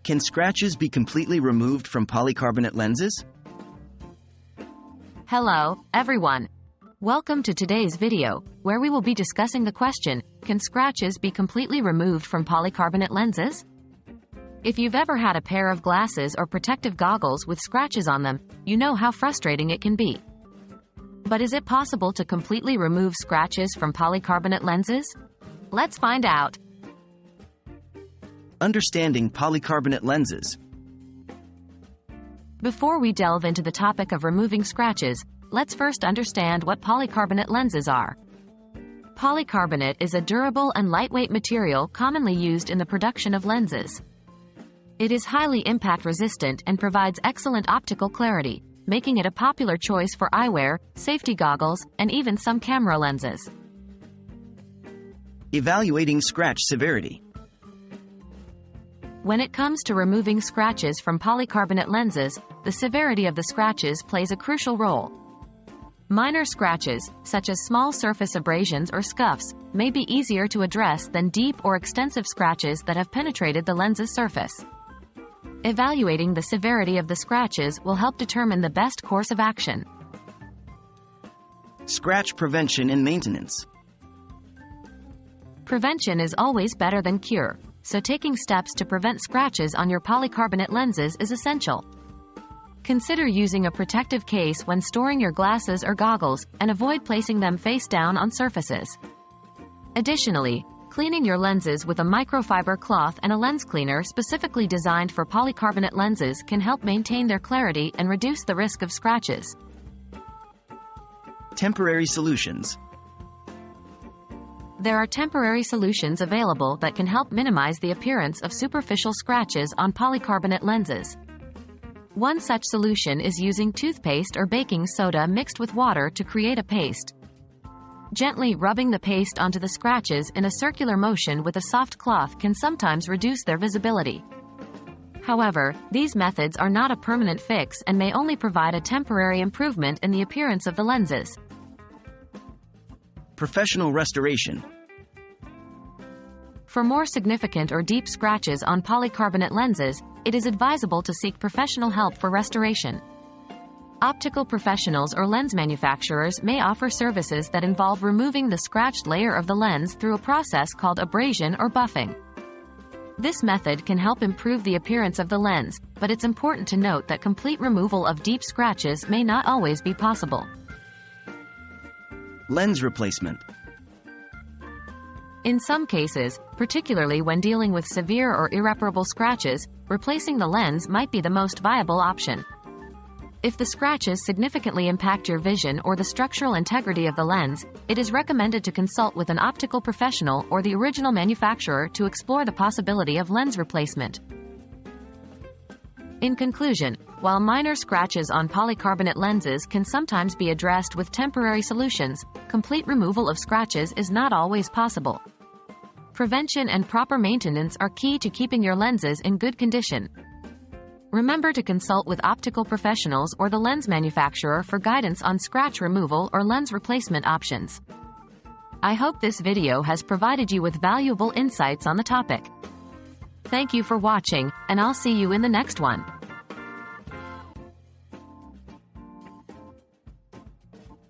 Can scratches be completely removed from polycarbonate lenses? Hello, everyone. Welcome to today's video, where we will be discussing the question, can scratches be completely removed from polycarbonate lenses? If you've ever had a pair of glasses or protective goggles with scratches on them, you know how frustrating it can be. But is it possible to completely remove scratches from polycarbonate lenses? Let's find out. Understanding polycarbonate lenses. Before we delve into the topic of removing scratches, let's first understand what polycarbonate lenses are. Polycarbonate is a durable and lightweight material commonly used in the production of lenses. It is highly impact-resistant and provides excellent optical clarity, making it a popular choice for eyewear, safety goggles, and even some camera lenses. Evaluating scratch severity. When it comes to removing scratches from polycarbonate lenses, the severity of the scratches plays a crucial role. Minor scratches, such as small surface abrasions or scuffs, may be easier to address than deep or extensive scratches that have penetrated the lens's surface. Evaluating the severity of the scratches will help determine the best course of action. Scratch prevention and maintenance. Prevention is always better than cure, so taking steps to prevent scratches on your polycarbonate lenses is essential. Consider using a protective case when storing your glasses or goggles, and avoid placing them face down on surfaces. Additionally, cleaning your lenses with a microfiber cloth and a lens cleaner specifically designed for polycarbonate lenses can help maintain their clarity and reduce the risk of scratches. Temporary solutions. There are temporary solutions available that can help minimize the appearance of superficial scratches on polycarbonate lenses. One such solution is using toothpaste or baking soda mixed with water to create a paste. Gently rubbing the paste onto the scratches in a circular motion with a soft cloth can sometimes reduce their visibility. However, these methods are not a permanent fix and may only provide a temporary improvement in the appearance of the lenses. Professional restoration. For more significant or deep scratches on polycarbonate lenses, it is advisable to seek professional help for restoration. Optical professionals or lens manufacturers may offer services that involve removing the scratched layer of the lens through a process called abrasion or buffing. This method can help improve the appearance of the lens, but it's important to note that complete removal of deep scratches may not always be possible. Lens replacement. In some cases, particularly when dealing with severe or irreparable scratches, replacing the lens might be the most viable option. If the scratches significantly impact your vision or the structural integrity of the lens, it is recommended to consult with an optical professional or the original manufacturer to explore the possibility of lens replacement. In conclusion, while minor scratches on polycarbonate lenses can sometimes be addressed with temporary solutions, complete removal of scratches is not always possible. Prevention and proper maintenance are key to keeping your lenses in good condition. Remember to consult with optical professionals or the lens manufacturer for guidance on scratch removal or lens replacement options. I hope this video has provided you with valuable insights on the topic. Thank you for watching, and I'll see you in the next one.